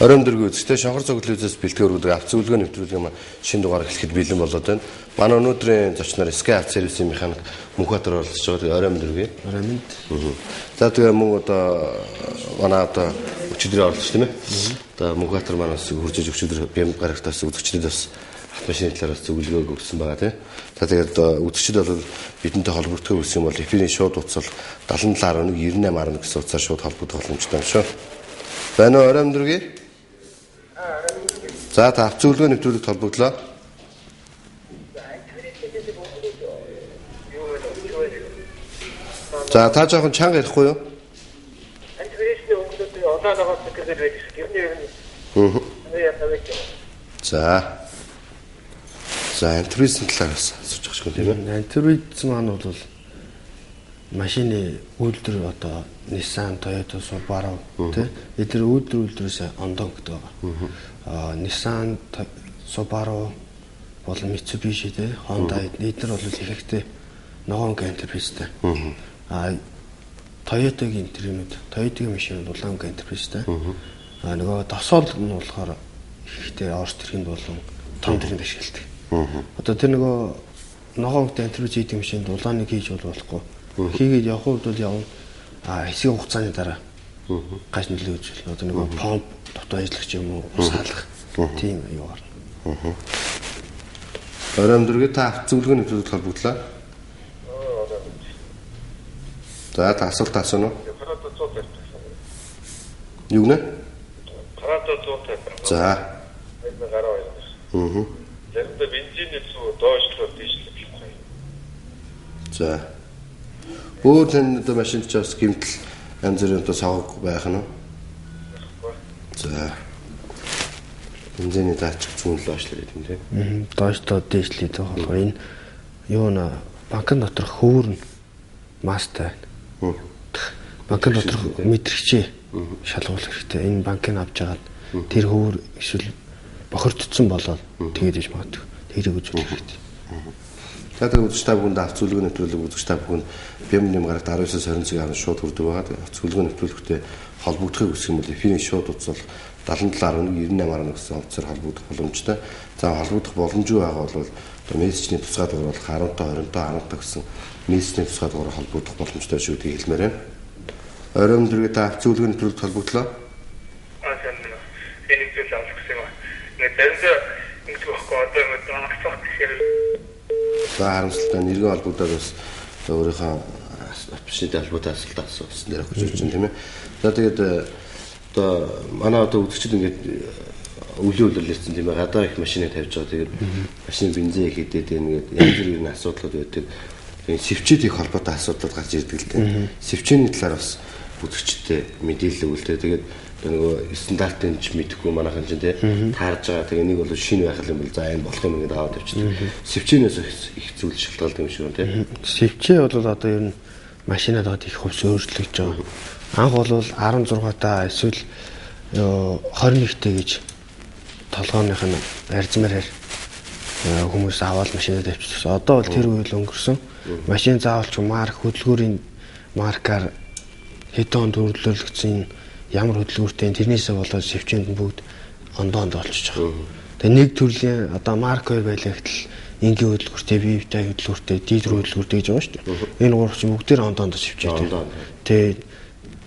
Оройн дэрэг үзэгтэй шонхор цогцлоозоос бэлтгэр үүдэг авц зөвлөгөө нэвтрүүлэг юм шинэ дугаар эхлэхэд бэлэн болоод байна. Манай өнөөдрийн зочноор Sky авц сервисийн механик Мөнхбаатар оролцож байгаа. Оройн дэрэг. Оройн. За тэгээ мөн одоо манай одоо өчигдөр оролцож тийм ээ. Одоо Мөнхбаатар манаас хуржиж өчигдөр бям гарагтаас үзэгчдэд бас автомашины талаас зөвлөгөө өгсөн байгаа тийм. За тэгээд үзэгчд бол бидэнтэй холбогдох гэсэн юм бол эфирийн шууд утас бол 7711 9811 гэсэн утсаар шууд холбогдох боломжтой юм шүү. Байна уу Оройн дэрэг? За та авц зөвлөгөө нэвтрүүлэгт холбогдлоо. За та жоохон чанга ярихгүй юу? Антивирусны өнгөлөд удаанаас гэхээр байдаг. Гэрний За антивирусны талаас асууж байгаа шүү тийм ээ. Антивирус маань бол машины үйлдвэр одоо Nissan, Toyota, Subaru тий эдгээр үйлдвэрээс ондоо гэдэг байгаа. Nissan, Subaru болон Mitsubishi тий Honda эдгээр бол ихэнхдээ ногоон антивирустэй. Toyota-гийн тэрнүүд Toyota-гийн машин улаан антивирустэй. Нөгөө досоол нь болохоор ихэнхдээ орос тэрхэнд болон том тэрхэнд ашигладаг. Одоо тэр нөгөө ногоон антивирус хийдэг машинд улааныг хийж болохгүй. Хийгээд явах үед бол явна. Хэсэг хугацааны дараа гаш нөлөө үзүүл. Одоо нөгөө помп дотоо ажиллах юм уу, ус халах. Тийм юу гарна. Оройн дэрэг та авц зөвлөгөө нэвтрүүлэгт холбогдлоо. За та асуулт асууна уу? Юу нэ? Карата 150. За. Гараа байна. Заримдаа бензиний цуу доошлоод дийшлээ гэх юм. За. Өөр тань одоо машинд ч бас гэмтэл янз бүрийн одоо савг байх нь. За. Бензиний датчик зүүн л аашлаа гэдэг юм тийм. Доошлоод дийшлээ гэдэг болохоор энэ юу нэ банкны дотор хөвөрн мастай. Банкны дотор мэдрэгчээ шалгуулах хэрэгтэй. Энэ банкыг авч жагаад тэр хөвөр эсвэл бохирдсон болоод тэгээд иж магадгүй. Тэрийг үзүүлэх хэрэгтэй. Тэгээд үзэж та бүхэнд авц зөвлөгөө нэвтрүүлэг үзэж та бүхэнд бям нэм гарагт 19-с 20 цагийн хооронд шууд хүрдэг байгаа. Авц зөвлөгөө нэвтрүүлэгтэй холбогдохыг хүсэх юм бол эфирийн шууд утас бол 7711 9811 гэсэн утсаар холбогдох боломжтой. За холбогдох боломжгүй байгаа бол одоо мессежний тусгай дугаар бол 15 20 15 гэсэн мессежний тусгай дугаараар холбогдох боломжтой шүү гэдгийг хэлмээр байна. Оройн дэрэг та авц зөвлөгөө нэвтрүүлэгт холбогдлоо. Сайн байна. Энэ зүйл авах гэсэн юм. Нэг заримдаа ингэж байхгүй одоо ингэ авах гэхээр за харамсалтай нэргэн холбогдоод бас өөрийнхөө авчны албатай асуултаа асуусан дээр өгч ирж байна тийм ээ. За тэгээд одоо манай одоо үзэгчид ингээд өвлөөлөл ирсэн тийм ээ. Гадаа их машиныг тавьж байгаа. Тэгээд машины бензин их идээд ингээд янз бүрийн асуудлууд байдаг. Тэгээд сэвчээд их холбоотой асуудлууд гарч ирдэг л дээ. Сэвчээний талаар бас үзэгчтэй мэдээлэл өгөлтэй. Тэгээд нөгөө стандартын ч мэдэхгүй манайхан ч тийм таарж байгаа. Тэгээ нэг бол шинэ байх юм бол за энэ болох юм ингээд аваад авчихдаг. Сэвчээнээс их зүйл шалтгаалдаг юм шиг байна тийм. Сэвчээ бол одоо ер нь машинад одоо их хувьс өөрчлөгдөж байгаа. Анх бол 16 та эсвэл 21-тэй гэж толгойных нь арзмаар хүмүүс аваад машинад авчихсан. Одоо бол тэр үйл өнгөрсөн. Машин заавалч марк хөдөлгүүрийн маркаар хэдэн төрлөөлөгдсөн ямар хөдөлгүүртэй тэрнээсээ болоод сэвчээнд нь бүгд ондоонд олчиж байгаа. Тэгээ нэг төрлийн одоо марк хоёр байлаа гэтэл энгийн хөдөлгүүртэй, вивтэй хөдөлгүүртэй, дизель хөдөлгүүртэй гэж байгаа шүү дээ. Энэ гурав чинь бүгдээр ондоонд сэвчээтэй. Тэгээ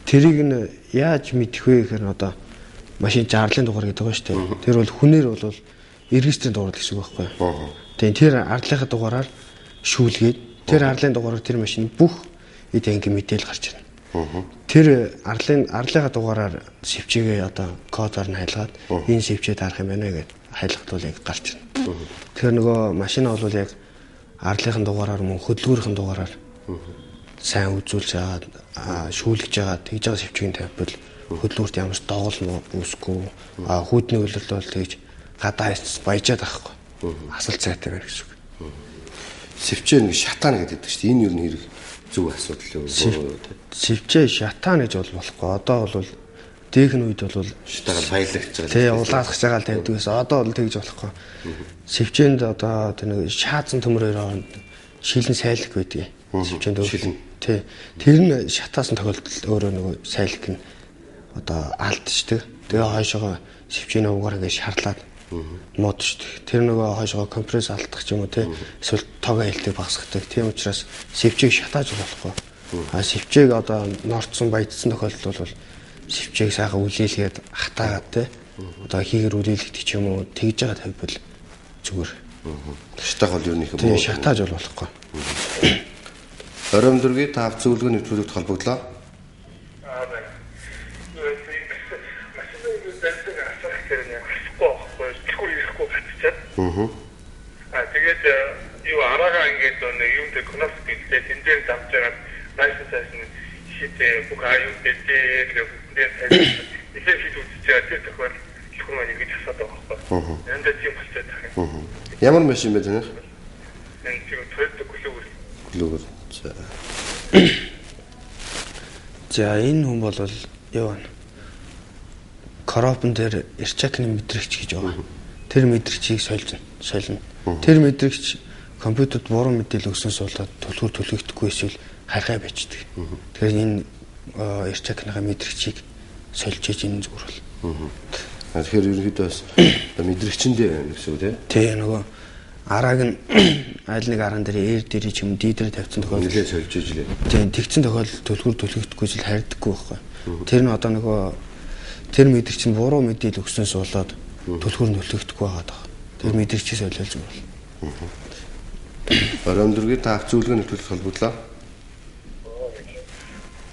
тэрийг нь яаж мэдэх вэ гэхээр одоо машин жарлын дугаар гэдэг байгаа шүү дээ. Тэр бол хүнээр бол регистрийн дугаар гэсэн үг байхгүй юу? Тэгээ тэр арлынхаа дугаараар шүүлгээд тэр арлын дугаараар тэр машин бүх эд ангийн мэдээлэл гарч ирнэ. Тэр арлынхаа дугаараар сэвчээгээ одоо кодоор нь хайлгаад энэ сэвчээ дарах юм байна гэдэг хайлахад бол яг гарч ирнэ. Тэгэхээр нөгөө машин бол яг арлынхаа дугаараар мөн хөдөлгүүрийн дугаараар сайн үзүүлж аваад шүүлгэж байгаа тэгж байгаа сэвчгийн тавьбал хөдөлгүүрт ямар ч доголн үүсэхгүй хүүдний үйлрэл бол тэгж гадаа баяжаад байхгүй. Асал цайтай байна гэсэн үг. Сэвчээ нэг шатаана гэдэг чинь энэ юу нэр зөв асуудал юу? Сэвчээ шатаана гэж болохгүй. Одоо бол дээхэн үед бол шатаагаар баялагч байгаа. Тий, улаасгаж байгаа л тавьдаг гэсэн. Одоо бол тэгж болохгүй. Сэвчээнд одоо тэр нэг шаазан төмрөөр хооронд шилэн сайлах байдаг. Сэвчээнд шилэн. Тий. Тэр нь шатаасан тохиолдолд өөрөө нөгөө сайлах нь одоо алдчихдаг. Тэгээ хойшоогоо сэвжийн уугаар ингээд шаарлаад муудчихдаг. Тэр нөгөө хойшоогоо компресс алдах ч юм уу те эсвэл тоогоо хэлтэй багасгадаг. Тийм учраас сэвжийг шатааж болохгүй. Сэвжийг одоо норцсон баядсан тохиолдолд бол сэвжийг сайхан үлээлгээд хатаагаад те одоо хийгэр үлээлгдэг ч юм уу тэгж байгаа тавьбал зүгээр. Шатаах бол ер нь их тийм шатааж болохгүй. Оройн дөргийн тав зөвлөгөө нэвтрүүлэгт холбогдлоо. Тэгээд юу араагаа ингээд юм дээр коннект хийхдээ тэнцэн замж байгаа лайсенс нь шийдээ бүх аюул дээр ихээ хийж үзчихээ тэр тохиол хүн маань ингэж асаад байгаа байхгүй. Энд тийм болчиход байгаа. Ямар машин бэ танах? Энэ тийм Toyota Corolla. За энэ хүн бол юу вэ? Коробн дээр Ирчакны мэдрэгч гэж байгаа. Тэр мэдрэгчийг солино. Тэр мэдрэгч компьютерт буруу мэдээлэл өгснөөс болоод төлхөр төлөгдөхгүй эсвэл хархай байждаг. Тэгэхээр энэ Ирчакныхаа мэдрэгчийг сольж иж энэ зүгээр бол. Тэгэхээр ерөнхийдөө бас мэдрэгчэндээ гэсэн үг тийм. Тэ нөгөө арааг нь аль нэг аран дээр эр дээр ч юм дий дээр тавьсан тохиолдолд нэлээд сольж иж лээ. Тийм тэгсэн тохиолдолд төлхөр төлөгдөхгүй зүйл харьдаггүй байхгүй. Тэр нь одоо нөгөө тэр мэдрэгч нь буруу мэдээлэл өгснөөс болоод төлхөр нөлөөгдөхгүй байгаа. Тэр мэдрэгчээс солиулж байна. Оройн дөргийн тав зөвлөгөө нэвтрүүлэгт холбогдлоо.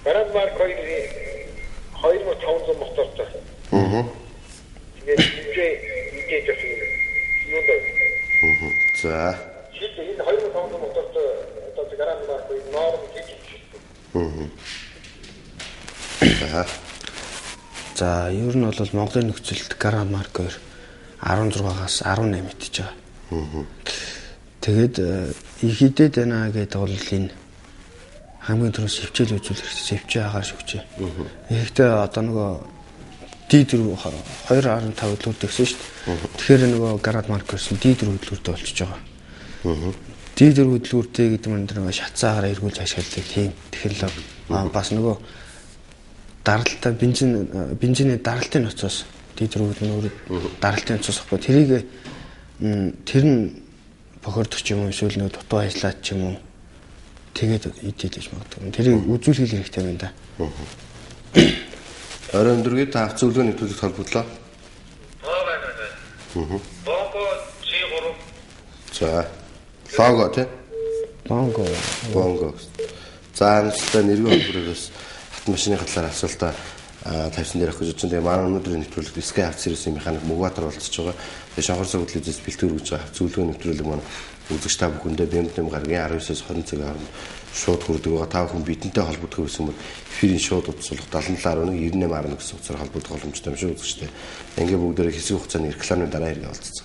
Гараад марк 2500 мотортой. Тэгээд идэж авсан юм даа. За. Шийдээ энэ 2500 мотортой одоо гараад марк норм гэж. За ер нь бол Монголын нөхцөлд Grand Mark 2 16-аас 18 идэж байгаа. Тэгээд ихэдээд байна гэдэг бол энэ хамгийн түрүү сэвчээл үзүүлэх хэрэгтэй. Сэвчээ агаар шүгчээ. Тэгэхдээ одоо нөгөө D4 2.5 хөдөлгөөрт гэсэн шүү дээ. Тэгэхээр нөгөө Grand Mark 2-ын D4 хөдөлгөөртэй болчихж байгаа. D4 хөдөлгөөртэй гэдэг нь нөгөө шатцаагаар эргүүлж ашигладаг тийм технологи. Бас нөгөө даралтаа бензиний даралтын ноцоос D4 хөдөлгөөр даралтын ноцоос ахгүй тэр нь бохордох юм уу эсвэл нөгөө дутуу ажиллаад ч юм уу тэгээд идэж магадгүй. Тэрийг үзүүлэх хэрэгтэй байна да. Оройн дөргийн тав зөвлөгөө нэвтрүүлэгт холбогдлоо. Бонго G3. За. Лого тий. Бонго. За амжилттай нэргүй холбогдоос хат машины хатлаар асуултаа тавьсан дээр авах гэж бодсон. Тэгээ манай өнөөдрийн нэвтрүүлэгт Sky авц сервисийн механик Мугатар болцож байгаа. Тэгээ шанхар согдлын зэс бэлтгэр гэж байгаа зөвлөгөө нэвтрүүлэг манай үзэгч та бүхэндээ бэмтэм гаргийн 19-с 20 цагийн хооронд шууд хүрдэг байгаа. Та бүхэн бидэнтэй холбогдох гэсэн бол эфирийн шууд удацлах 7711 9811 гэсэн утсаар холбогдох боломжтой юм шүү үзэгчтэй. Ингээ бүгдээрээ хэсэг хугацааны рекламын дараа хэрэг олцсон.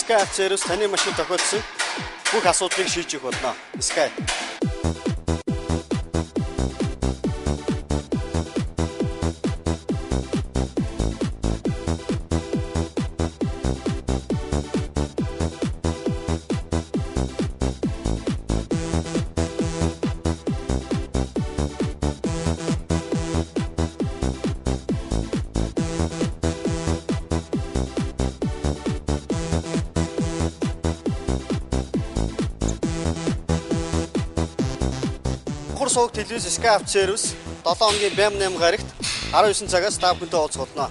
Sky авцээрс таны машин тохиолдсон бүх асуудлыг шийдэж болно. Sky. сууг телевиз Sky Service 7 хоногийн 8 гарагт 19 цагаас та бүхэнтэй уулзалтна.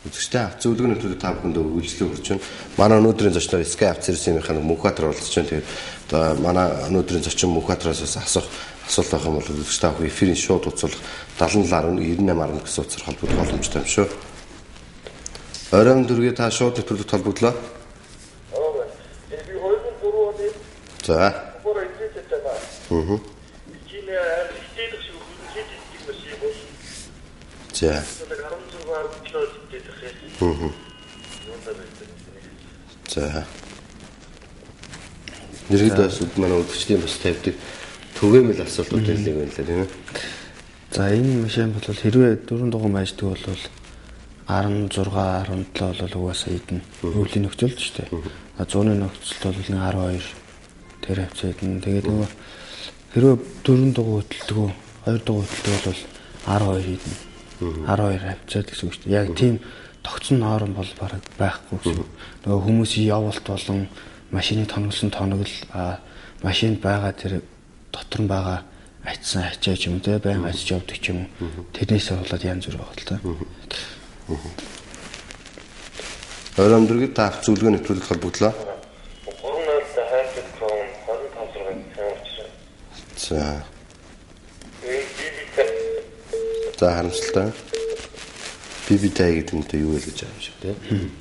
Үзэгчтэй авц зөвлөгөө нэвтрүүлэг та бүхэнд үйлчлэл хүрч байна. Манай өнөөдрийн зочноор Sky Service-ийн Мөнхбаатар оролцож байна. Тэгээд одоо манай өнөөдрийн зочин Мөнхбаатараас асуулт байх юм бол үзэгчтэй авах эфирийн шууд үзүүлэх 7710 9810 гэсэн утсаар холбогдох боломжтой юм шүү. Оройн дөрвийг та шууд нэвтрүүлэгт холбогдлоо. За. За. За. Нэрийдээс манай үзэгчдийн бас тавьдаг түгээмэл асуултууд байлиг байна лээ тийм ээ. За энэ машин бол хэрвээ 4 дугаар майждаг бол 16 17 бол угаасаа идэнэ. Өвлийн нөхцөлд ч тийм. 100-ны нөхцөлд бол 12 тэр хавцаа идэнэ. Тэгээд нөгөө хэрвээ 4 дугаар хөдөлдөг 2 дугаар хөдөлдөг бол 12 идэнэ. 12 хавцаа гэсэн үг шүү дээ. Яг тийм тогтсон ноорон бол бараг байхгүй гэсэн. Нөгөө хүмүүсийн явуулт болон машины тоноглосон тоногл машинд байгаа тэр дотор нь байгаа ачсан ачаа ч юм те байн ачиж явдаг ч юм. Тэрнээс болоод янз бүр байгаа л та. Оройн дөрвийг та авц зөвлөгөө нэвтрүүлэгт холбогдлоо. 3-0 хайрцаг крон 25 цагийн За. За харамсалтай. BBTI гэдэг нь юу вэ гэж байгаа юм шиг тийм.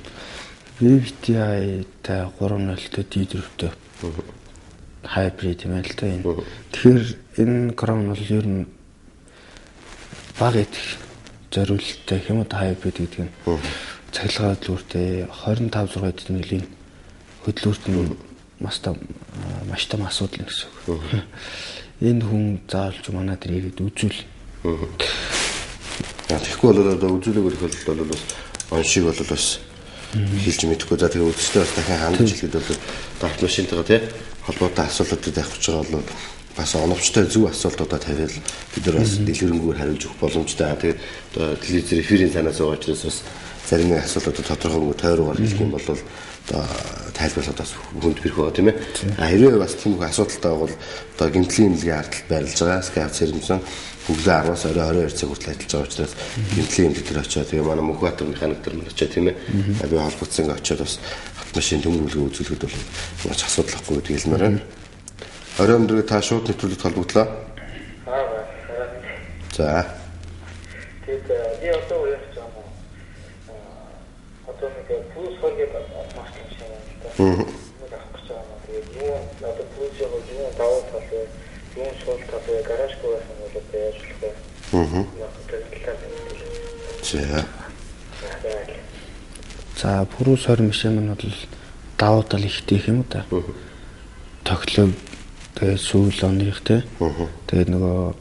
BBTI та 3.0-тэй D4-тэй хайбрид юм л та энэ. Тэгэхээр энэ крон бол ер нь баг идэх зориулттай юм уу хайбрид гэдэг нь. Цахилгаан хөдөлгөөртэй 25-6 эдийн нэлийн хөдөлгөөрт нь маш том асуудал гэсэн үг. Энэ хүн заавалж манай дээр ирээд үзүүл. Тэгэхгүй бол одоо үзүүлэг өргөл бол бас оншиг бол бас хэлж мэдэхгүй. За тэгээ үзэгчтэй бас дахин хандж хэлэхэд бол автомашинтайгаа тий холбоотой асуултууд авч байгаа бол бас оновчтой зөв асуултуудаа тавиал бид нар бас дэлгэрэнгээр хариулж өгөх боломжтой. Тэгээд одоо телевизээр эфирийн санаас байгаа учраас бас зарим нэг асуултууд тодорхойгүй тойрогоор хэлэх юм бол одоо тайлбарлаад бас хүнд бэрх байгаа тийм ээ. Хэрвээ бас тийм их асуудалтай бол одоо гэмтлийн эмнэлгийн ардталд байрлаж байгаа Sky Service өглөө 10-аас орой 22 цаг хүртэл ажиллаж байгаа учраас гэмтлийн эмнэлэг дээр очиод тэгээ манай Мөнхбаатар механик дээр мөн очиод тийм ээ. Би холбогдсон очиод бас автомашин төмөглөгөө үзүүлэхэд бол маш асуудал ахгүй гэдэг хэлмээр байна. Оройн дөрвийг та шууд нэвтрүүлэгт холбогдлоо. За. Тэгээд би одоо явж байгаа юм. Одоо нэг плюс хоргийг маш их юм байна. Нэг авах гэж байгаа. Тэгээд юу одоо плюс яг даваа талын юу шууд талын гаражгүй байсан бол яаж болох вэ? За пүрүүс 20 машин маань бол давуу тал ихтэй юм да. Тоглоом тэгээд сүүл оных те. Тэгээд нөгөө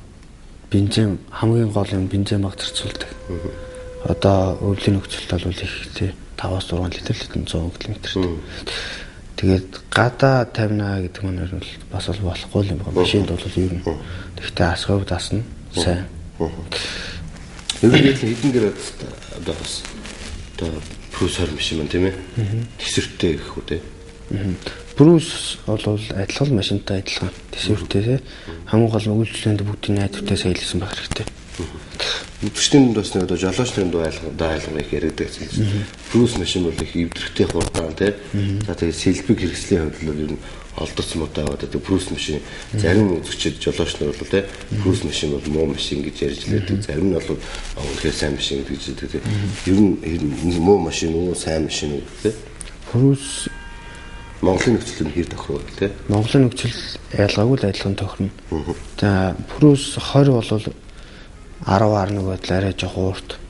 бензин хамгийн гол юм бензин баг зарцуулдаг. Одоо өвлийн нөхцөлд бол их те 5-6 литр 100 км. Тэгээд гадаа тавина гэдэг маань бол бас болохгүй юм байна. Машинд бол ер нь тэгтээ асгав дасна сайн. Ерөнхийдөө хэдэн градус одоо бас одоо плюс 20 машин байна тийм ээ. Тэсвэртэй гэх үү те. Плюс бол адилхан машинтай адилхан тэсвэртэй те. Хамгийн гол нь үйлчлэнд бүгдийн найдвартай саялсан байх хэрэгтэй. Үтгчдийн дунд бас нэг одоо жолоочны дунд айлгыг яриад байсан чинь Bruce машин бол их эвдэрхтэй хурдан тий. За тэгээд сэлбэг хэрэгслийн хувьд бол ер нь олдсон муутай байгаа. Тэгээд Bruce машин зарим үзэгчид жолоочнор бол тий Bruce машин бол муу машин гэж ярьж лээдэг. Зарим нь бол үнэхээр сайн машин гэж хэлдэг. Ер нь муу машин уу сайн машин уу тий. Bruce Монголын нөхцөл нь хэр тохироо тий. Монголын нөхцөл ялгаагүй л адилхан тохирно. За Bruce 20 бол 10 нөгөө арай жоохон уурт.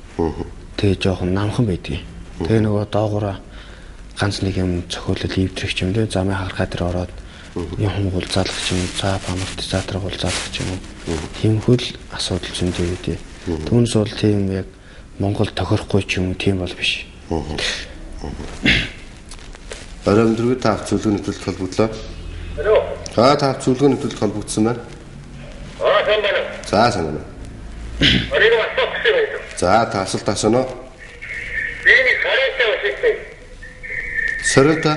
Тэгээ жоохон намхан байдгийг. Тэгээ нөгөө доогоороо ганц нэг юм цохиулал ивдрэх юм дээ. Замын хагархаа дээр ороод юм хумгуул заалгах юм, цаап амортизатор гол заалгах юм. Тийм хөл асуудал зөндөө үүдээ. Түүнээс бол тийм яг Монгол тохирохгүй ч юм уу тийм бол биш. Оройн дөрвөд таах зөвлөгөөний төлөлт холбогдлоо. Алло. Таах зөвлөгөөний төлөлт холбогдсон байна. Сайн байна. Сайн байна. Оройн асуулт байна. За та асуулт асууно. Миний хараатай үстэй. Сорилта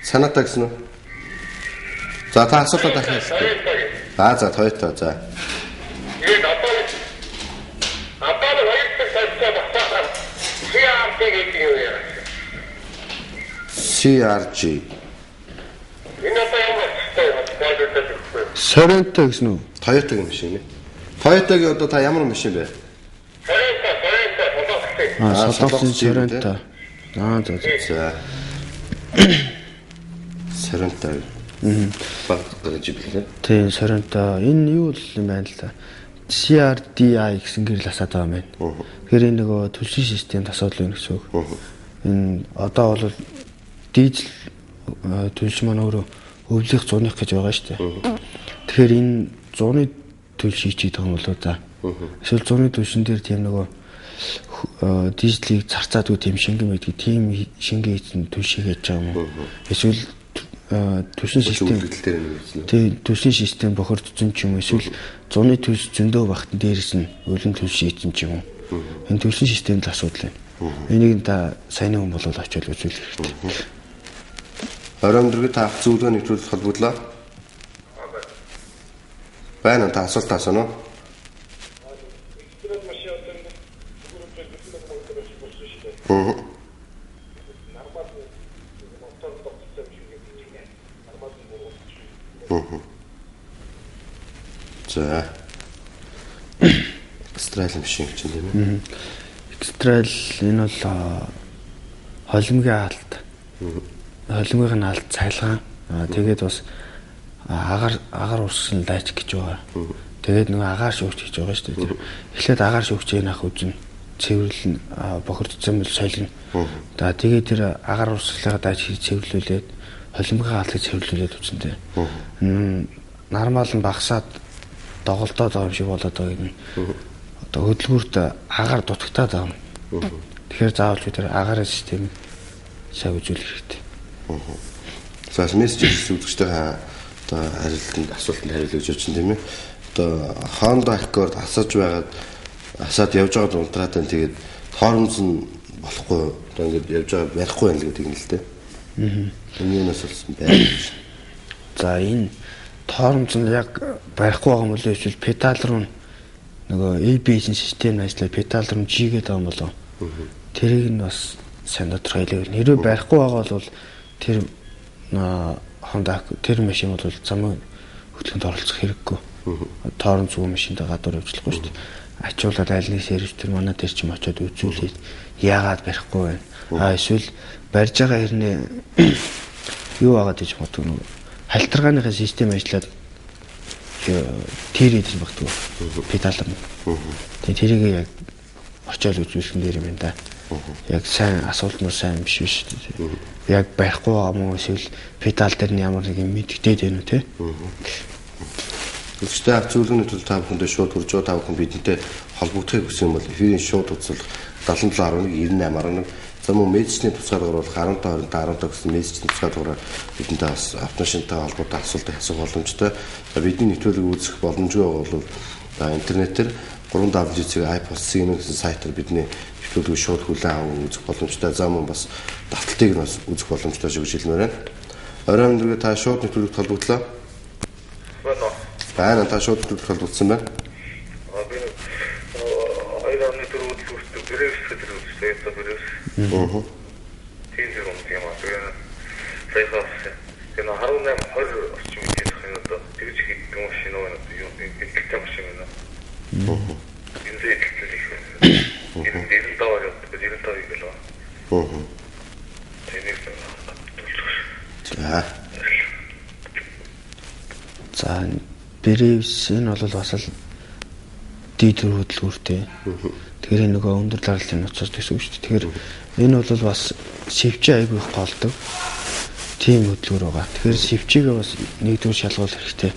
санаатай гэсэн үү? За та асуултаа дахиад. За Toyota за. Энэ апаа хоёрт тавьсан батаа. CRG гэдэг юу яа? CRG. Энэ апаа юм байна. Sorento гэсэн үү? Toyota-гийн машин нэ. Toyota-гийн одоо та ямар машин бэ? Солонгосын Sorento. За. Sorento. Баг гарч ирлээ. Тийм Sorento. Энэ юу юм байна л да. CRDI гэсэн гэрэл асаад байгаа юм байна. Тэгэхээр энэ нөгөө төлшин системд асуудал байна гэсэн үг. Энэ одоо бол дизель төлш маань өөрөө өвлөх 100-ых гэж байгаа шүү дээ. Тэгэхээр энэ 100-ны төлш хийчихэд байгаа юм болоо за. Эсвэл 100-ны төлшин дээр тийм нөгөө дизелийг зарцаадаг тийм шингэн байдаг. Тийм шингэн хийсэн төлш хийж байгаа юм уу? Эсвэл төлшин систем тийм төлшин систем бохирдсон ч юм уу? Эсвэл 100-ны төлш зөндөө багтан дээрээс нь өлөн төлш хийсэн ч юм уу? Энэ төлшин системд асуудал байна. Энийг та сайн хүн болол очиод үзүүл хэрэгтэй. Оройн дөрвөд таах зөвлөгөөний төлөлт холбогдлоо. Байна та асуулт асууно. За. Экстрал машин гэж юм байна. Экстрал энэ бол холимгийн алт. Холимгийн алт цайлгаан. Тэгээд бас агаар урсгал дайч гэж байгаа. Тэгээд нөгөө агаар шүүгч гэж байгаа шүү дээ. Эхлээд агаар шүүгчээ нах үзэн цэвэрлэн бохирдсон мэл солино. За тэгээд тэр агаар урсгалыг дайч цэвэрлүүлээд холимгийн алтыг цэвэрлүүлээд үзэнтэй. Нормал нь багасаад доголдоод байгаа юм шиг болоод байгаа юм. Одоо хөдөлгүүрт агаар дутагтаад байгаа юм. Тэгэхээр заавал бид тэр агаарын системийг сайн үзүүлэх хэрэгтэй. За мессеж үзэгчтэй одоо харилцаанд асуултанд хариулж өгч тийм ээ. Одоо Honda Accord асаад явж байгаа унтраатай тэгээд тоормс нь болохгүй одоо ингээд явж байгаа барихгүй байна л гэдэг юм л дээ. Энэ юунаас болсон байна. За энэ тоормс нь яг барихгүй байгаа юм болоо эсвэл педал руу нөгөө ABS систем ажиллаад педал руу жигээд байгаа юм болоо. Тэрийг нь бас сайн тодорхойлоо. Хэрвээ барихгүй байгаа бол тэр Honda тэр машин бол замын хөдөлгөөнд оролцох хэрэггүй. Тоорн зүг машинтай гадуур явуулахгүй шүү дээ. Ачуулаад аль нэг сервис тэр манай тэр чим очиод үзүүлээд яагаад барихгүй байна. Эсвэл барьж байгаа хэрнээ юу агаад гэж боддог нөгөө халтаргааныхаа систем ажиллаад тэр идэж багтдаг. Педал нь. Тэгээ тэрийг яг очиод үзүүлсэн дээр юм да. Яг сайн асуултнууд сайн биш биш. Яг барихгүй байгаа юм уу эсвэл педал дээр нь ямар нэг юм мэддэгдээд байна уу те? Гэхдээ авч зөвлөгөөний төлөв та бүхэндээ шууд хүрж байгаа та бүхэн бидэнтэй холбогдохыг хүсэн юм бол эфирийн шууд үзүүлэх 7711 9811 за мөн мессежний тусгаар дугаар бол 15 20 гэсэн мессежний тусгаар дугаар бидэнтэй бас автомашинтай холбоотой асуулт асуух боломжтой. За бидний нэвтрүүлэг үзэх боломжгүй бол интернетээр 3W-ийн гэсэн сайтаар бидний нэвтрүүлгийг шууд хүлээн аван үзэх боломжтой. За мөн бас давталтыг нь бас үзэх боломжтой гэж хэлмээр байна. Оройн дөрөв та шууд нэвтрүүлэгт холбогдлоо. Байна. Та шууд нэвтрүүлэгт холбогдсон байна. Би Toyota Prius. Тийм зэрэг юм аа. Тэгээ саяхан энэ 18-20 орчим гэж хэлэх одоо тэгж хийдэг машин уу юу гэдэг машин байна. Энэ зэтэл их байна. Энэ дээл даваа гэдэг дээл даваа гэлээ. Тэнийг за Prius энэ бол бас л дээд хөдөлгөөртэй. Тэгэхээр нөгөө өндөр даралтын ноцоос төсөв шүү дээ. Тэгэхээр энэ бол бас шивчээ айгүй их голдог. Тийм хөдөлгөөр байгаа. Тэгэхээр шивчээгээ бас нэгдүгээр шалгуул хэрэгтэй.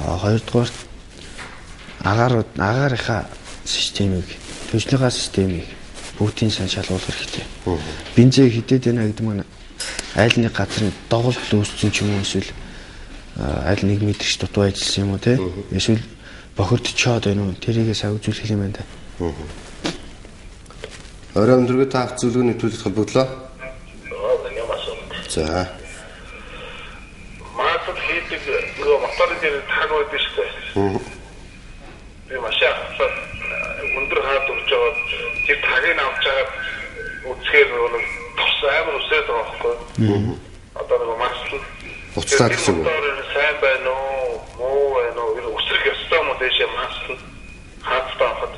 Хоёрдугаар агаарынхаа системийг, төжлийнхаа системийг бүгдийн сайн шалгуул хэрэгтэй. Бензин хідэд байна гэдэг маань аль нэг газрын доголт үүссэн ч юм уу эсвэл аль нэг мэдэрч дутуу ажилласан юм уу те? Эсвэл бохирдчоод байна уу? Тэрийгээ сав үзүүлэх юм байна да. Орой өндөргөө та авц зөвлөгөөний төлөвлөлт холбогдлоо. За. Маасад хийдэг нөгөө моторын дээр таг байдаг шүү дээ. Би машин аваад өндөр хаад урж аваад тэр тагийг авч аваад үзэхээр нөгөө тос амар усээд байгаа байхгүй. Одоо нөгөө маасад уцтаад гэсэн үг. Сайн байна уу? Муу байна уу? Энэ усрах ёстой юм уу дэше маасад хаацтай авахад.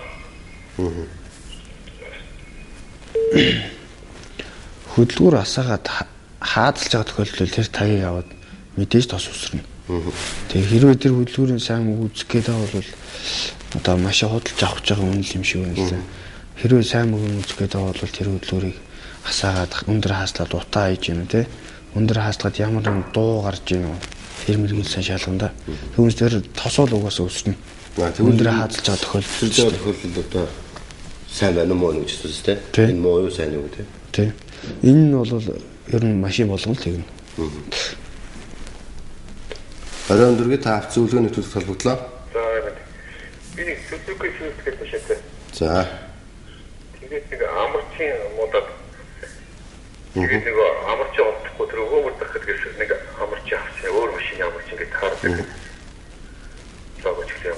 Хөдөлгүүр асаагаад хаадалж байгаа тохиолдолд тэр тагийг аваад мэдээж тос усрна. Тэгээ хэрвээ тэр хөдөлгүүрийн сайн үзэх гэдэг бол одоо машин худалдаж авах гэж байгаа үнэл юм шиг байна л да. Хэрвээ сайн мөнгө үзэх гэдэг бол тэр хөдөлгүүрийг асаагаад өндөр хааслаад утаа хийж юм те. Өндөр хааслагад ямар нэгэн дуу гарч ийн үү? Тэр мэрэгэл сайн шалгана да. Түүнээс тэр тосол угаасаа өснө. Өндөр хаадалж байгаа тохиолдолд одоо сайн байна уу гэж хэлсэн тийм. Энэ муу юу сайн юу гэдэг. Тийм. Энэ нь бол ер нь машин болгоно л тэгнэ. Орой өндөргөө та авц зөвлөгөөний төлөвлөлт холбогдлоо. За би нэг төлөвлөгөө хийх гэж байна. За. Тэгээд нэг амарчин модод тэгээд нэг амарчин олдохгүй тэр өгөөмөр дахад гэсэн нэг амарчин авсан. Өөр машины амарчин гэж таардаг. Логоч хэлээ.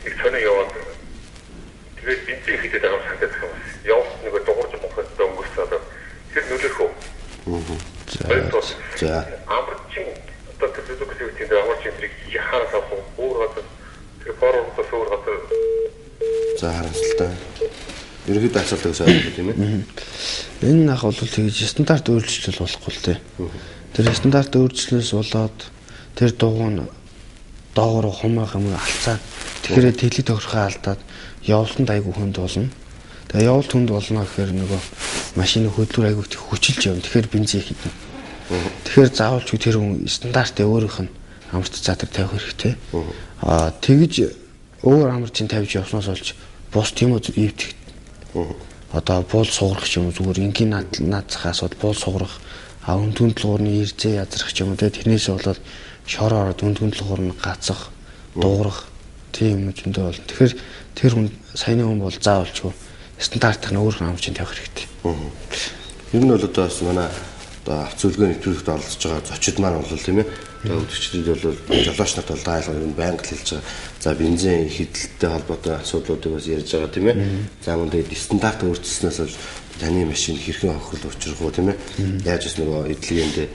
Их сони яваад тэгээд бензин хийдэг байгаа санагдаж байна. Явах нэг дуурж мохот өнгөрсөд тэр нөлөөх үү. За. Амарчин одоо төлөвлөгөө хийх тийм амарчин тэрийг яхаар авах өөр гадар тэр форумд өөр гадар. За харамсалтай. Ерөнхийдөө асуултыг соёлох тийм ээ. Энэ нах бол тэгж стандарт өөрчлөлт болохгүй л дээ. Тэр стандарт өөрчлөлөөс болоод тэр дугуун доогоор хумаах юм алцаад тэгэхээр тэлэг тохирхоо алдаад явуултанд айгүй хүнд болно. Тэгээ явуулт хүнд болно гэхээр нөгөө машины хөдөлгөөр айгүй хүчилж явна. Тэгэхээр бензин хитнэ. Тэгэхээр заавалч тэр хүн стандартын өөрийнх нь амарч задар тавих хэрэгтэй. Тэгж өөр амарчийн тавьж явснаас болж бус тийм үү ивдэх. Одоо буул сугарах юм зүгээр ингийн наацхаас бол буул сугарах өндгөн толгуурны ирзээ язрах юм те тэрнээс болоод шороо ороод өндгөн толгуур нь гацах дуурах тийм юм зөндөө болно. Тэгэхээр тэр хүн саяны хүн бол заавалчгүй стандартын өөр амарчийн тавих хэрэгтэй. Ер нь бол одоо бас манай одоо авц зөвлөгөөний төлөвлөлт оролцож байгаа зочид маань бол тийм ээ. Одоо өдөрчдөд бол жолооч нарт бол даалгавар ер нь байнга хэлж байгаа. За бензин хэдэлтэй холбоотой асуудлуудыг бас ярьж байгаа тийм ээ. За мөн тэгээд стандарт өөрчлөснөөс бол таны машин хэрхэн хохирол учрах уу тийм ээ. Яаж ч нөгөө эдлэгэндээ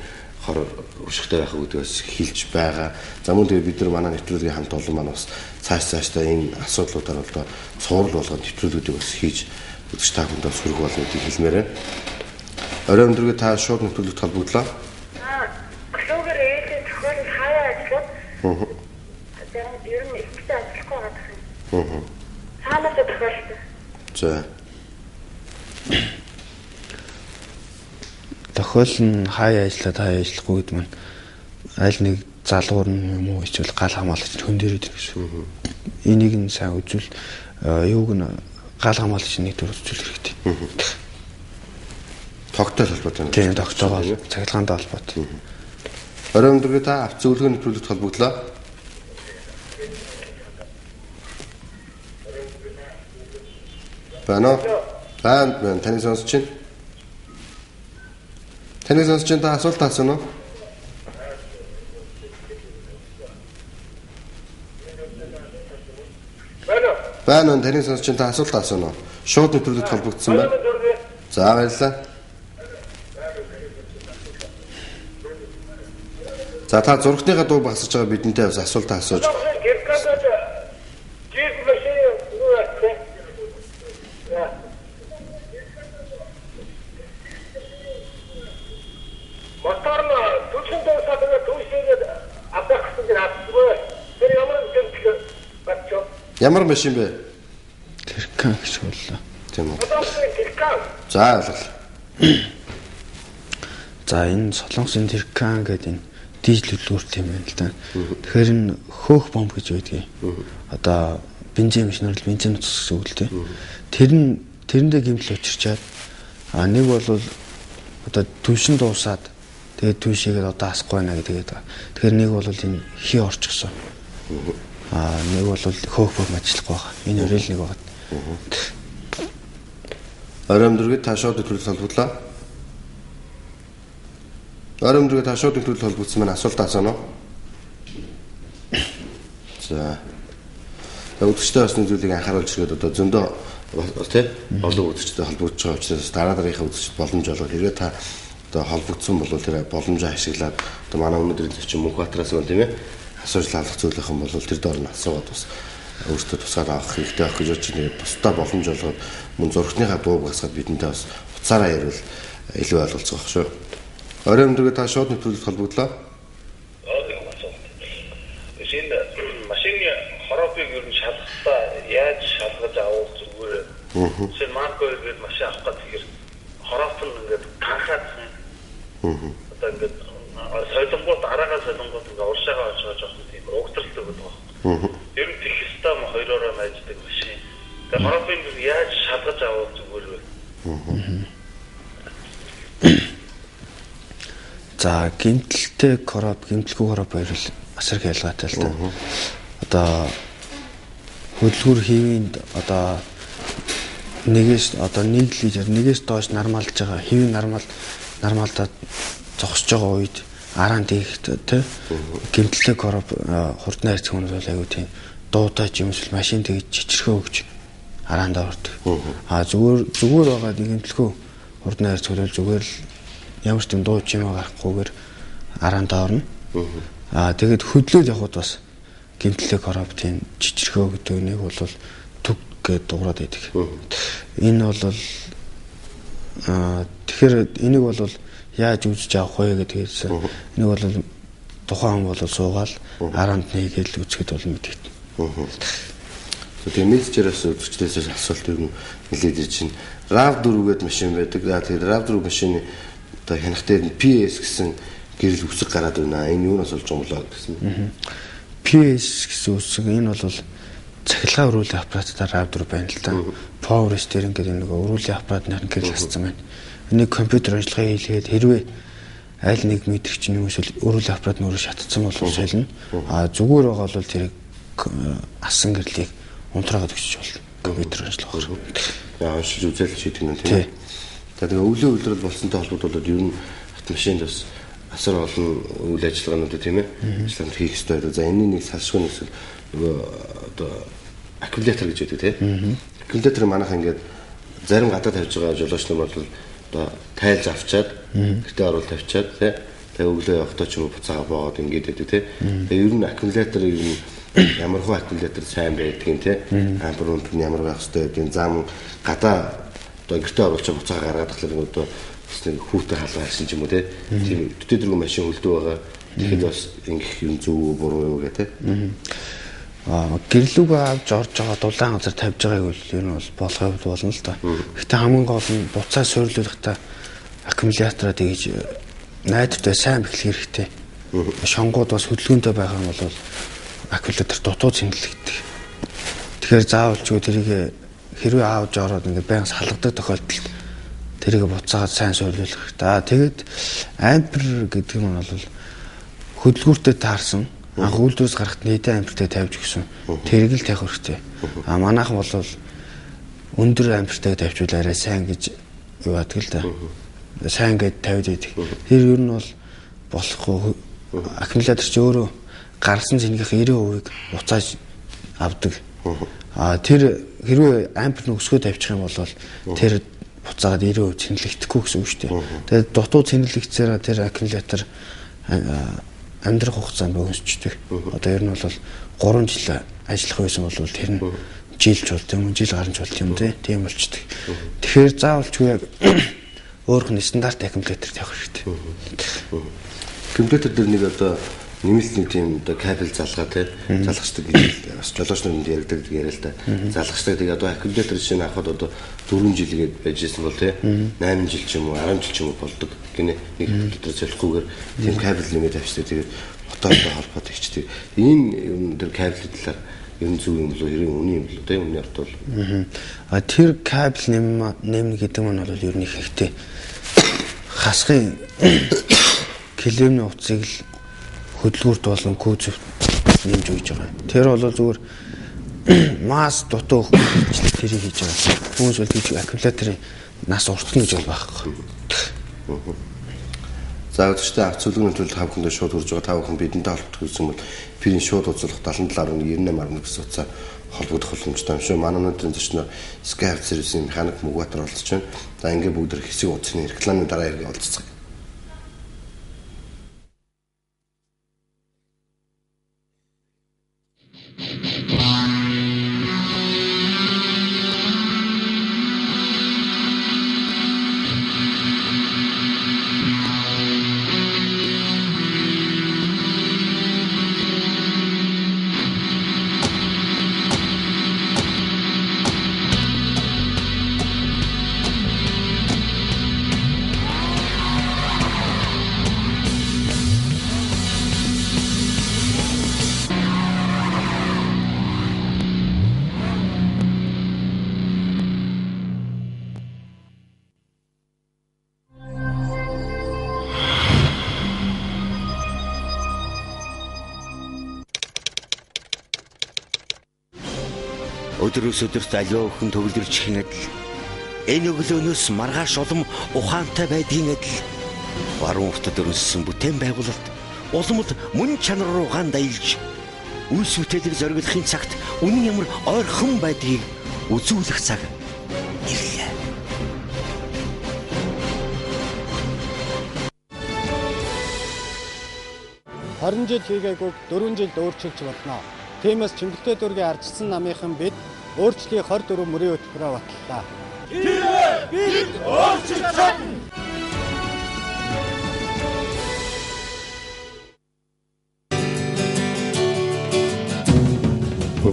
хор уршигтай байх уу гэдгээс хэлж байгаа. За мөн тэгээд бид нар манай нэвтрүүлгийн хамт олон маань бас цаашдаа энэ асуудлуудаар бол цуврал болгоод нэвтрүүлгүүдийг бас хийж үзэж та бүхэнд бас хүргэх болно гэдгийг хэлмээр байна. Орой өндөргөө та шууд нэвтрүүлэгт холбогдлоо. Клогер ээлээ тохиол хаяа ажиллаад. Тэр ер нь ихтэй ажиллахгүй байгаа юм. Цаанаас тохиолдсон. За. Тохиол нь хаяа ажиллахгүй гэдэг маань аль нэг залуур юм уу эсвэл гал хамгаалагч хүн дээр идэг гэсэн. Энийг нь сайн үзвэл юуг нь гал хамгаалагч нэг төр үзүүл хэрэгтэй. Тогтоол холбоотой. Тийм, тогтоогоо цахилгаантай холбоотой. Орой өндөргөө та авц зөвлөгөөний төлөвлөлт холбогдлоо. Бано. Бан таны сонсож чинь. Таны сонсож чинь та асуулт асууна уу? Бано. Байна таны сонсч та асуулт асууна уу? Шууд нэвтрүүлэгт холбогдсон байна. За баярлалаа. За та зургатныхаа дуу багсаж байгаа бидэнтэй бас асуулт асууж. Ямар машин бэ? Тэркан гэж боллоо. Тийм үү. За ойлголоо. За энэ Солонгосын Тэркан гэдэг энэ дижитал хөдөлгөөрт юм байна л да. Тэгэхээр энэ хөөх бомб гэж байдгийг. Одоо бензин машинаар л бензин утас гэсэн үг л дээ. Тэрэндээ гэмтэл учирчаад нэг бол одоо түншин дуусаад тэгээд түншигээд одоо асахгүй байна гэдэг. Тэгэхээр нэг бол энэ хий орчихсон. Нэг бол хөөх бомб ажиллахгүй байгаа. Энэ өрөөл нэг байгаа. Оройн дөрөв та шууд нэвтрүүлэлт холбогдлоо. Оройн дөрөв та шууд нэвтрүүлэлт холбогдсон маань асуулт асууна уу? За. Үзэгчтэй бас нэг зүйлийг анхааруулж ирээд одоо зөндөө тий олон үзэгчтэй холбогдож байгаа учраас дараагийнхаа үзэгчд боломж олгоод хэрвээ та одоо холбогдсон бол тэр боломжоо ашиглаад одоо манай өнөөдрийн зочин Мөнхбаатараас гоо тийм ээ асууж лаалах зүйлийнх нь бол тэр доор нь асуугаад бас өөртөө тусгаад авах хэрэгтэй авах гэж бодож байна. Бусдаа боломж олгоод мөн зургатныхаа дуу багсгаад бидэнтэй бас уцаараа ярил илүү ойлголцох шүү. Оройн дөрөв та шууд нэвтрүүлэлт холбогдлоо. Хоропыг ер нь шалгахтаа яаж шалгаж авах зүгээр. Жишээ нь марко гэдэг машин авах гэхээр хороот нь ингээд ганхаадсан. Одоо ингээд солонгууд араагаа солонгууд ингээд уршаагаа очиж авах тийм угтралтай байдаг байна. Ер нь тех систем хоёроор найздаг машин. Тэгээ хоропыг яаж шалгаж авах зүгээр вэ? За гэмтэлтэй хороп, гэмтэлгүй хороп хоёр л асар их ялгаатай л да. Одоо хөдөлгүүр хэвийн одоо нэгээс одоо 1 литр нэгээс доош нормалж байгаа хэвийн нормалдаад зогсож байгаа үед араан дийхт тий гэмтэлтэй хороп хурдны хайрцаг хүмүүс бол аягүй тийм дуудаж юмсэл машин тэгж чичрхөө өгч араандаа ордог. Зүгээр байгаа гэмтэлгүй хурдны хайрцаг бол зүгээр л ямар ч юм дууч юм гарахгүйгээр араандаа орно. Тэгээд хөдлөөд явхад бас гэмтэлтэй хороп тийм чичрхөө гэдэг нэг бол түг гэдэг дуурайд байдаг. Энэ бол тэгэхээр энийг бол яаж үзэж авах вэ гэдгээс нэг бол тухайн хүн бол суугаал араанд нэгээл үзэхэд бол мэдэгдэнэ. Тэгээд мессежээс үзэгчдээс асуулт юм нэлээд ирж байна. RAV4 гэдэг машин байдаг. Тэгээд RAV4 машины одоо хянах дээр нь PS гэсэн гэрэл үсэг гараад байна. Энэ юунаас болж байгаа юм болоо гэсэн. PS гэсэн үсэг энэ бол цахилгаан өрүүлэн аппаратаар RAV4 байна л да. Power steering гэдэг нэг өрүүлэн аппаратаар гэрэл хассан байна. Энийг компьютер ажиллагаа хийлгээд хэрвээ аль нэг мэдрэгч юм эсвэл өрүүлэн аппарат нь өөрөө шатцсан бол солино. Зүгээр байгаа бол тэрийг асан гэрлийг унтраагаад өгч болно. Компьютер ажиллагаа. Уншиж үзэл шийдэх нь тийм. Тэгээ өвлөө үйлрэл болсонтой холбоотой ер нь автомашинд бас асар олон үйл ажиллагаанууд тийм ээ ажиллагаанд хийх хэрэгтэй байдаг. За энэний нэг салшгүй нэгсэл нөгөө одоо аккумулятор гэж байдаг тийм. Аккумулятор манайх ингээд зарим гадаад тавьж байгаа жолооч нар бол одоо тайлж авчаад гэртээ оруулаад тавьчаад тийм. Тэгээ өглөө явахдаа ч юм уу буцаага боогод ингээд байдаг тийм. Тэгээ ер нь аккумулятор ер нь ямар хөө аккумулятор сайн байдаг юм тийм. Ампер үнэт нь ямар байх хэрэгтэй гэдэг зам гадаа одоо гэртээ оруулж буцаага гаргаад тахлаар одоо нэг хүүтэй халаа харсан ч юм уу тийм төдөө дөрвөн машин хөлдөө байгаа. Тэгэхэд бас ингэх юм зөв буруу юу гэдэг тийм. Гэрлүүгээ авч орж байгаа дулаан газар тавьж байгааг бол ер нь бол болохгүй болно л да. Гэхдээ хамгийн гол нь буцаа суйрлуулахдаа аккумулятороо тэгж найдвартай сайн бэхлэх хэрэгтэй. Шонгууд бас хөдөлгөөнтэй байх юм бол аккумулятор дутуу цэнгэлэгдэх. Тэгэхээр заавалчгүй тэрийг хэрвээ аавж ороод ингээд байнга салгадаг тохиолдолд тэрийг буцаагаад сайн суйрлуулах. Тэгээд ампер гэдэг нь бол хөдөлгүүртэй таарсан анх үйлдвэрээс гарахт нийтийн ампертэй тавьж өгсөн. Тэрийг л тавих хэрэгтэй. Манайхан бол өндөр ампертэй тавьчвал арай сайн гэж юу яадаг л да. Сайн гэж тавьж идэг. Тэр ер нь бол болохгүй. Аккумулятор ч өөрөө гарсан цэнгийн 90% буцааж авдаг. Тэр хэрвээ ампер нүсгөө тавьчих юм бол тэр буцаагаад 90% цэнэглэгдэхгүй гэсэн үг шүү дээ. Тэгээд дутуу цэнэглэгцээр тэр аккумулятор амьдрах хугацаанд өгсчдэг. Одоо ер нь бол 3 жил ажиллах байсан бол тэр нь жилч болт юм, жил гарч болт юм тийм болчдөг. Тэгэхээр заавалчгүй яг өөрөх нь стандарт аккумулятор тавих хэрэгтэй. Компьютер дээр нэг одоо нэмэлт нэг тийм одоо кабель залгаа тий залгачдаг гэж бас жолооч нарт ярьдаг яриа л да. Залгачдаг тэгээ одоо аккумулятор шинэ авахд одоо 4 жилгээд байж исэн бол тий 8 жил ч юм уу 10 жил ч юм уу болдог. Гинэ нэг компьютер залхахгүйгээр тийм кабель нэмээд авчдаг. Тэгээд мотортой холбоод ихчдэг. Энэ тэр кабель талаар ер нь зөв юм болоо хэрэг үний юм болоо тий үний ард бол. Тэр кабель нэмнэ гэдэг нь бол ер нь их хэрэгтэй. Хасхын клемний утсыг л хөдөлгүүрт болон кузовт нэмж өгч байгаа. Тэр бол зүгээр масс дутуу хөлтлөлт тэрийг хийж байгаа. Хүмүүс бол тийч аккумуляторын нас уртна гэж бол байхгүй. За өчтөө авц цөлгөний төлөлт хавханд шууд хүрж байгаа 5 хүн бидэнтэй холбогдох гэсэн бол фирийн шууд узлах 77.98 гэсэн утсаа холбогдох боломжтой юм шүү. Манай өнөөдрийн зочноор Skype сервисийн механик Мөгбатар олцож байна. За ингээ бүгд хэсэг утасны рекламын дараа иргэ олццгаая. Өдрөөс өдөрт аливаа хүн төвлөрч ихэн адил энэ өглөөнөөс маргааш улам ухаантай байдгийн адил баруун хотод өрнөссөн бүтээн байгуулалт улмд мөн чанар руу ган даялж үйлс бүтээлийг зориглохын цагт үнэн ямар ойрхон байдгийг үзүүлэх цаг ирлээ. Харин жил хийгээгүй 4 жилд өөрчилж болно. Тиймээс Чингэлтэй дүүргийн ардчсан намынхан бид өөрчлөлтийн 24 мөрийн хөтөлбөрөөр батллаа. Бид өөрчилж чадна.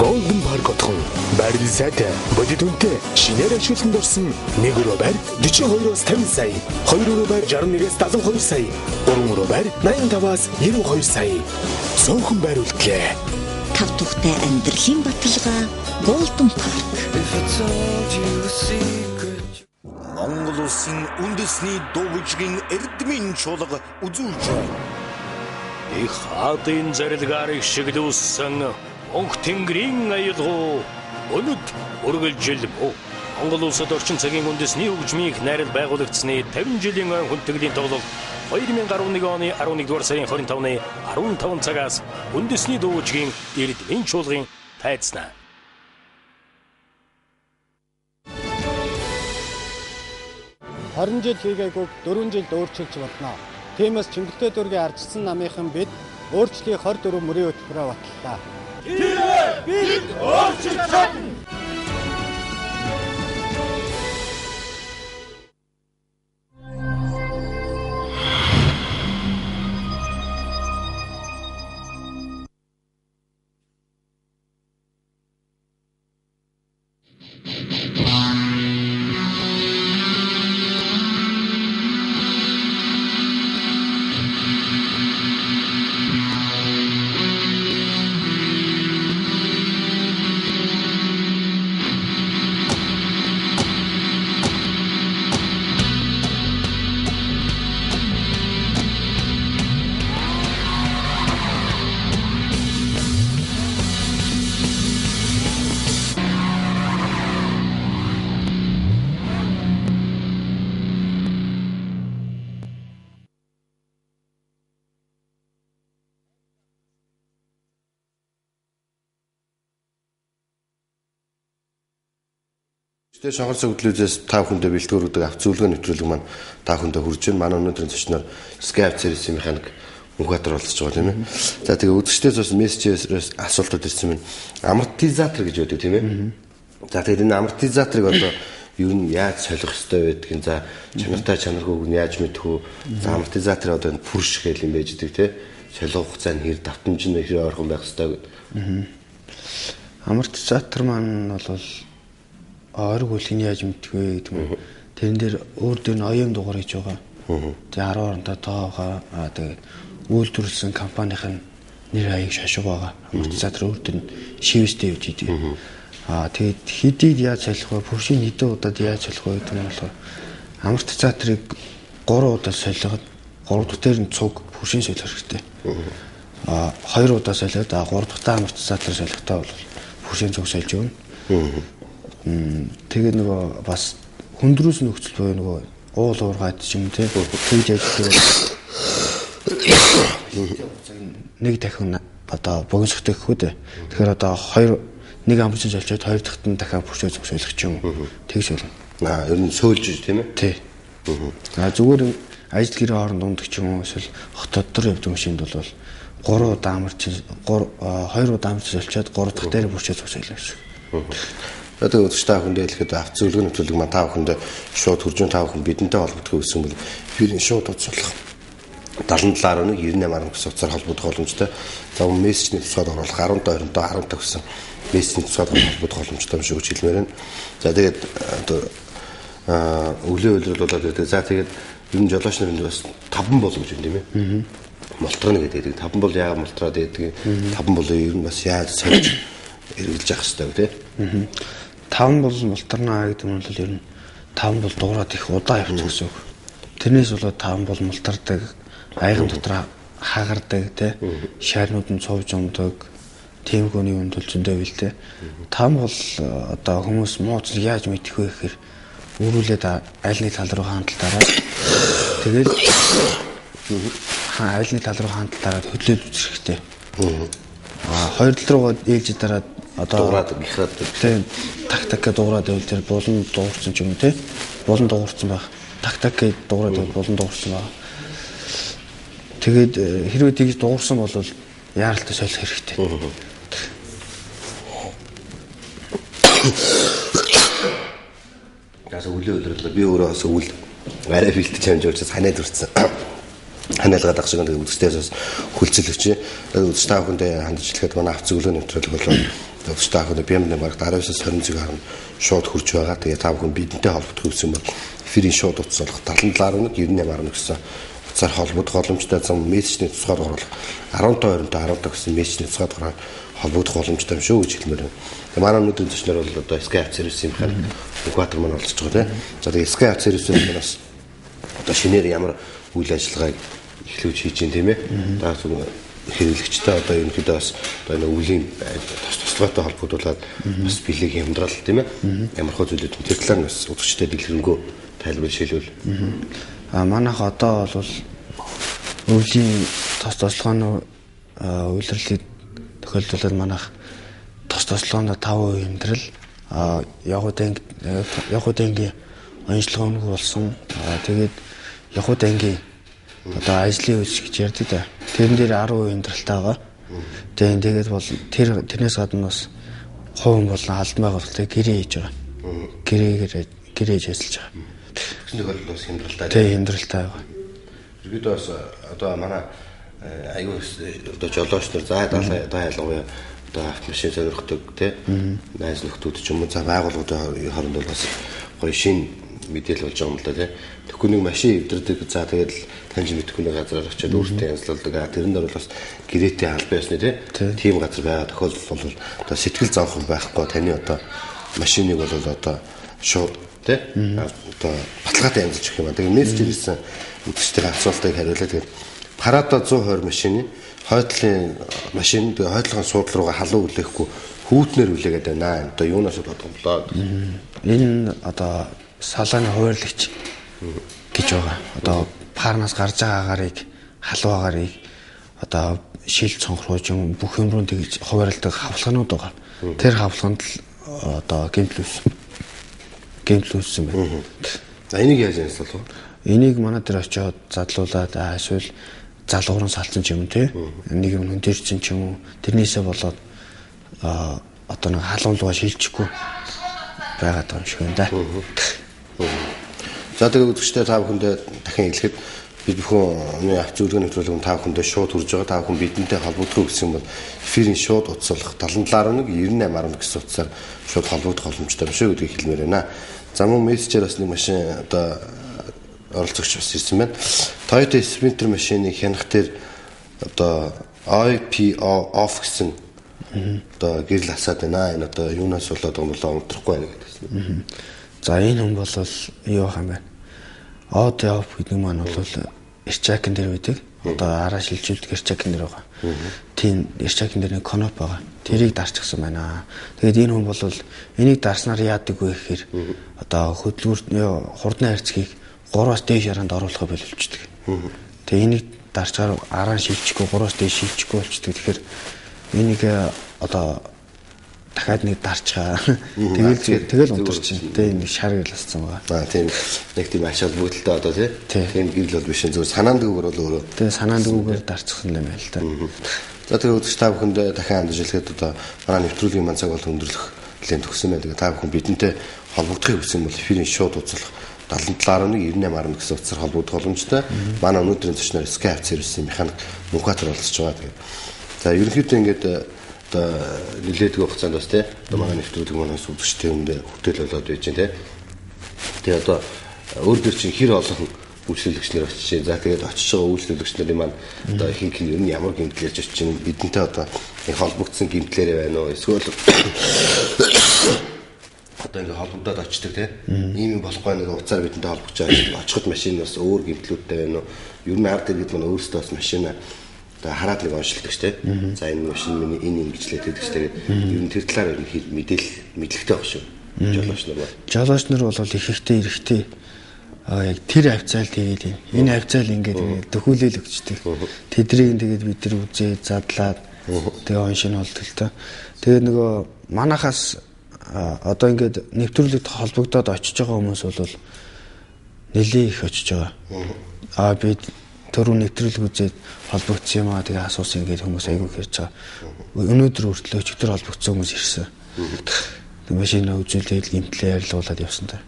Golden Park хотхон байрны сайтай бодит үнэтэй шинээр ашиглалтанд орсон 1 өрөө байр 42-оос 50 сая, 2 өрөө байр 61-ээс 72 сая, 3 өрөө байр 85-аас 92 сая. Цөөхөн байр үлдлээ. Тав тухтай амьдралын баталгаа Golden Park. Монгол улсын үндэсний дуугчгийн эрдмийн чуулга үзүүлж байна. Их хаадын зарилгаар ишиглүүлсэн Монг тэнгэрийн аялгау өнөд үргэлжилбөө. Монгол улсад орчин цагийн үндэсний хөгжмийг найрал байгуулагдсны 50 жилийн ой хүндэтгэлийн тоглолт 2011 оны 11-р сарын 25-ны 15 цагаас үндэсний дуугчгийн эрдмийн чуулгын тайзнаа. Харин жил хийгээгүй 4 жилд өөрчилж болно. Тиймээс Чингэлтэй дүүргийн ардчсан намынхан бид өөрчлөлтийн 24 мөрийн хөтөлбөрөөр батллаа. Бид өөрчилж чадна. Өчигдөр шонгор зөвлөлөөс та бүхэндээ бэлтгэрүүдэг авч зөвлөгөө нэвтрүүлэг маань та бүхэндээ хүрж байна. Манай өнөөдрийн зочноор Skype сервисийн механик Мөнхбаатар болцож байгаа тийм ээ. За тэгээ үзэгчдээс бас мессежээс асуултууд ирсэн байна. Амортизатор гэж байдаг тийм ээ. За тэгээд энэ амортизаторыг одоо ер нь яаж солих ёстой байдгийг за чанартай чанаргүйг нь яаж мэдэх вэ? За амортизатор одоо энэ пүрш гэх юм байж байгаа тийм ээ. Солих хугацаа нь хэр давтамж нь хэр ойрхон байх ёстой гэдэг. Амортизатор маань бол ойрог үлгэн яаж мэдэх вэ гэдэг юм. Тэрэн дээр өөр дөр нь оюун дугаар гэж байгаа. Тэгээ 10 оронтой тоогоо тэгээд үйлдвэрлэсэн компанийн нэр хаяг шашиг байгаа. Амортизатор өөр дөр нь шивэстэй явж идэг. Тэгээд хэдийг яаж солих вэ? Пүршийн хэдэн удаад яаж солих вэ гэдэг нь болохоор амортизаторыг 3 удаа солиход 3 дахь дээр нь цуг пүршийн солих хэрэгтэй. 2 удаа солиод 3 дахь амортизатор солихдоо бол пүршийн цуг сольж өгнө. Тэгээд нөгөө бас хөндрөөс нөхцөл буюу нөгөө уул уургаад ч юм те тэгж ажилладаг. Нэг дахин одоо богиносхтой гэхүү дээ. Тэгэхээр одоо нэг амбуцын солиод 2 дахьт нь дахиад пүршийн цуг солих ч юм. Тэгж болно. Ер нь сөөлж тийм ээ. Тий. Зүгээр ажил гэрээ хооронд ундаг ч юм уу эсвэл хотод төр явдаг машинд бол 3 удаа амарч 2 удаа амарч солиод 3 дахь дээр пүршийн цуг солих гэсэн. Тэгээд өдөртөө хүндээ хэлэхэд авц зөвлөгөө нэвтрүүлэг маань та бүхэндээ шууд хуржин та бүхэн бидэнтэй холбогдох гэсэн бол эфирийн шууд үзүүлэх 77.198 гэсэн утсаар холбогдох боломжтой. За мессежний тусгаад оруулах 12 15 гэсэн мессежний тусгаад холбогдох боломжтой юм шиг гэж хэлмээр байна. За тэгээд одоо өглөө өдрөл болоод байдаг. За тэгээд ер нь жолооч нарын бас 5 бол гэж юм тийм ээ. Молтроо гэдэг. 5 бол яагаад молтроод байдаг? 5 бол ер нь бас яаж сольж эргэлж явах хэрэгтэй тийм. 5 бол мултарнаа гэдэг нь бол ер нь 5 бол дуурайд их удаа явчих гэсэн үг. Тэрнээс болоод 5 бол мултардаг, айган дотор хагардаг те шаарнууд нь цовж умдаг, тиймгүүний юм тул зөндөө байл те. 5 бол одоо хүмүүс мууц яаж мэдэх вэ гэхээр өөрүүлээд аль нэг тал руу хандлаараа тэгэл аль нэг тал руу хандлаараа хөдлөөд үзэх хэрэгтэй. Хоёр тал руугаа ээлж дараад одоо дуурайд ихраад тийм так дуурайд байвал тэр булан дуурсан ч юм те булан дуурсан баг так гэж дуурайд булан дуурсан баг тэгээд хэрвээ тэгж дуурсан бол яаралтай солих хэрэгтэй. Газ өглөө өдрөл би өөрөө бас өвөл арай бэлтэж хамж уучаас ханаад үрцэн. Ханаалгаад ах шиг нэг үзэгчдээс бас хүлцэл өчөө. Үзэгч та бүхэндээ хандж хэлэхэд манай авц зөвлөө нэвтрүүлэг болоо. Үзэгч та бүхэнд бямны баг 19-с 20 цаг харна шууд хурж байгаа. Тэгээ та бүхэн бидэнтэй холбогдох гэсэн бол эфирийн шууд утас болох 77.198 гэсэн утсаар холбогдох боломжтой. Зам мессежний тусгаар оруулах 12-15 гэсэн мессежний тусгаар холбогдох боломжтой юм шүү гэж хэлмээр байна. Тэгээ манай өнөөдрийн зочноор бол одоо Skype сервисийн механик Мөнхбаатар маань олцож байгаа тийм. За тэгээ Skype сервисийн бас одоо шинээр ямар үйл ажиллагааг эхлүүлж хийж байна тийм ээ. Та хэрэглэгчтэй одоо ерөнхийдөө бас одоо энэ өвлийн туслахтай холбогдуулаад бас бэлэг хямдрал тийм ээ. Ямар хөө зүйлүүд тэр талаар нь бас үзэгчтэй дэлгэрэнгүй тайлбар шилжүүл. Манайх одоо бол өвлийн тослогооны үйлрэлийг тохиолдуулаад манайх тослогоонд 5% хямдрал явхад ангийн онцлогоог болсон. Тэгээд явхад ангийн одоо ажлын үйл гэж ярьдаг да. Тэрэн дээр 10% хямдралтай байгаа. Тэгээд бол тэрнээс гадна бас хувийн болон албан байгуулалтыг гэрээ хийж байгаа. Гэрээ хийж ажиллаж байгаа. Тэгсэн тохиолдолд бас хямдралтай. Тийм хямдралтай байгаа. Бид бас одоо манай аюу одоо жолооч нар за ялангуяа одоо автомашин сонирхдаг тийм найз нөхдүүд ч юм уу за байгууллагуудын хооронд бол бас гоё шин мэдээлэл болж байгаа юм л да тийм. Тэгэхгүй нэг машин эвдэрдэг за тэгээд таньж мэдхгүй нэг газараар очиод өөртөө янзлуулдаг. Тэрэн дээр бол бас гэрээтэй албан ёсны тийм газар байгаа тохиолдол бол одоо сэтгэл зовхон байхгүй таны одоо машиныг бол одоо шууд тийм одоо баталгаатай янзлж өгөх юм аа. Тэгээд мессеж ирсэн үзэгчдийн асуултыг хариулаад тэгээд парада 120 машины хойдлын машин тэгээд хойдлогын суудлал руугаа халуун үлээхгүй хүүтнэр үлээгээд байна. Одоо юунаас бодгомлоо. Энэ одоо салааны хуваарлагч гэж байгаа. Одоо парнаас гарч байгаа агарыг халуун агарыг одоо шил цонхрууж юм бүх юм руу тэгж хуваарладаг хавлгаанууд байгаа. Тэр хавлгаанд л одоо гэмтэл үүс. гэмтэл үүссэн байна. За энийг яаж ярьсан бол? Энийг манай дээр очиод задлуулаад эсвэл залгууран салцсан ч юм тий. Нэг юм хүндэрсэн ч юм уу. Тэрнээсээ болоод одоо нэг халуун лугаа шилжихгүй байгаад байгаа юм шиг байна да. За тэгээ үзэгчтэй та бүхэндээ дахин хэлэхэд бид бүхэн авч үлгэн нэвтрүүлэг та бүхэндээ шууд хүрж байгаа. Та бүхэн бидэнтэй холбогдох гэсэн бол эфирийн шууд утсалах 77.1 98.10 гэсэн утсаар шууд холбогдох боломжтой биш үү гэдгийг хэлмээр байна. За мөн мессежээр бас нэг машин одоо оролцогч бас ирсэн байна. Toyota Sprinter машины хянах дээр одоо IPO off гэсэн одоо гэрэл асаад байна. Энэ одоо юунаас болоод байгаа юм болоо унтрахгүй байна гэдэгсэн. За энэ хүн бол юу хам байна? Off гэдэг маань бол Erchak-ын дээр байдаг. Одоо араа шилжүүлдэг Erchak-ын дээр байгаа. Тийм Erchak-ын дээр нэг коноп байгаа. Тэрийг дарчихсан байна. Тэгээд энэ хүн бол энийг дарснаар яадаг вэ гэхээр одоо хөдөлгүүр хурдны харьцгийг 3-аас дээш яранд оруулахыг боловчдөг. Тэгээ энийг дарчаар араа шилжихгүй 3-аас дээш шилжихгүй болчдөг. Тэгэхээр энийг одоо дахиад нэг дарчгаа. Тэгэл унтарч дээ нэг шар гэлсэн байгаа. Тийм нэг тийм ашаал бүгдэлтэй одоо тийм гэрэл бол биш зөв санаанд үгээр бол өөрөө. Тэгээ санаанд үгээр дарчихсан юм байна л да. За тэгээ үзэж та бүхэндээ дахин амжилт одоо манай нэвтрүүлгийн манцаг бол өндөрлөх нэлээд төгсөн байна. Тэгээ та бүхэн бидэнтэй холбогдохыг хүсвэл бол эфирийн шууд үзүүлэх 77.1 98.10 гэсэн утсаар холбогдох боломжтой. Манай өнөөдрийн зочноор Skype сервисийн механик Мөнхбаатар олцож байгаа. Тэгээ. За ерөнхийдөө ингээд одоо нэлээдгүй хугацаанд бас тий одоо манай нэвтрүүлэг манаас үзэгчтэй өндөө хөтөл болоод байж байна тий. Тэгээ одоо өөр дөр чинь хэр олон үйлчлүүлэгчнэр очиж байна. За тэгээд очиж байгаа үйлчлүүлэгчнэрийн маань одоо ихэнх нь ер нь ямар гэмтэл ярьж очиж байна. Бидэнтэй одоо нэг холбогдсон гэмтлэрээ байна уу? Эсвэл одоо ингээд холбогдоод очдог тий. Ийм юм болохгүй нэг уцаар бидэнтэй холбогч байгаа. Очиход машин бас өөр гэмтлүүдтэй байна уу? Ер нь ард иргэд маань өөрсдөө бас машина одоо хараад нэг оншилдог ч тий. За энэ машин миний энэ ингэжлээд гэдэг ч тэгээд ер нь тэр талаар мэдлэгтэй баг шүү. Жолооч нар бол. Жолооч нар бол их ихтэй эрэхтэй яг тэр хавцаал тэгээд энэ хавцаал ингээд төхүүлэл өгчдөг. Тэдрийг тэгээд бид нар үзээ задлаад тэгээ оншин болдог л та. Тэгээд нөгөө манахаас одоо ингээд нэвтрүүлэгт холбогдоод очиж байгаа хүмүүс бол нэлээ их очиж байгаа. Би түрүү нэвтрүүлэг үзээд холбогдсон юм аа тэгээ асуусан ингээд хүмүүс айгүй хэрж байгаа. Өнөөдөр хүртэл өчигдөр холбогдсон хүмүүс ирсэн. Машина үзүүлээд гэмтлээ ярилцуулаад явсан та.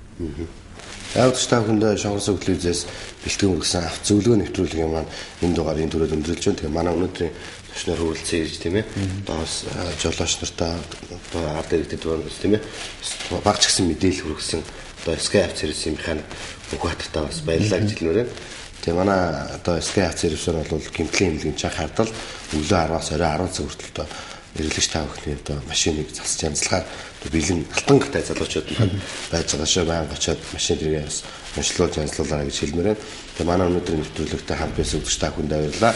Яавч та хүндээ шонгос өглөөзээс бэлтгэн өгсөн авц зөвлөгөө нэвтрүүлгийн маань энэ дугаарыг түрээд өндөрлж байна. Тэгээ манай өнөөдрийн төвшнөр хүрэлцэн ирж тийм ээ. Доос жолооч нартаа одоо ард иргэдэд бас тийм ээ. Багч гисэн мэдээлэл хүргэсэн одоо Skype сервисийн механик Мөнхбаатартаа бас баярлалаа гэж хэлмээр байна. Тэгээ манай одоо Skype сервисээр бол гэмтлийн хэмлэгийн чанга хардал өглөө 10-аас орой 10 цаг хүртэл одоо эргэлж та бүхний одоо машиныг засаж янзлахаар бэлэн алтан гахтай залуучууд маань байж байгаа шүү. Баян очиод машин дээрээ бас онцлуулж янзлуулаарай гэж хэлмээр байна. Тэгээ манай өнөөдрийн нэвтрүүлэгтээ хамт байсан үзэгч та бүхэнд баярлалаа.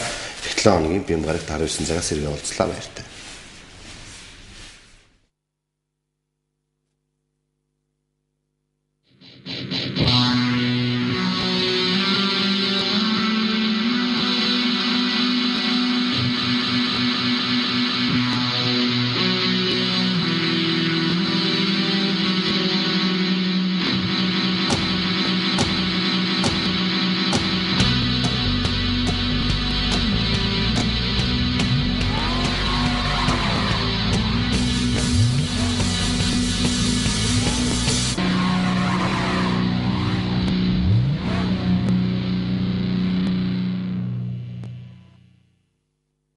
7 хоногийн бям гарагт 19 цагаас иргэн уулзлаа баяртай.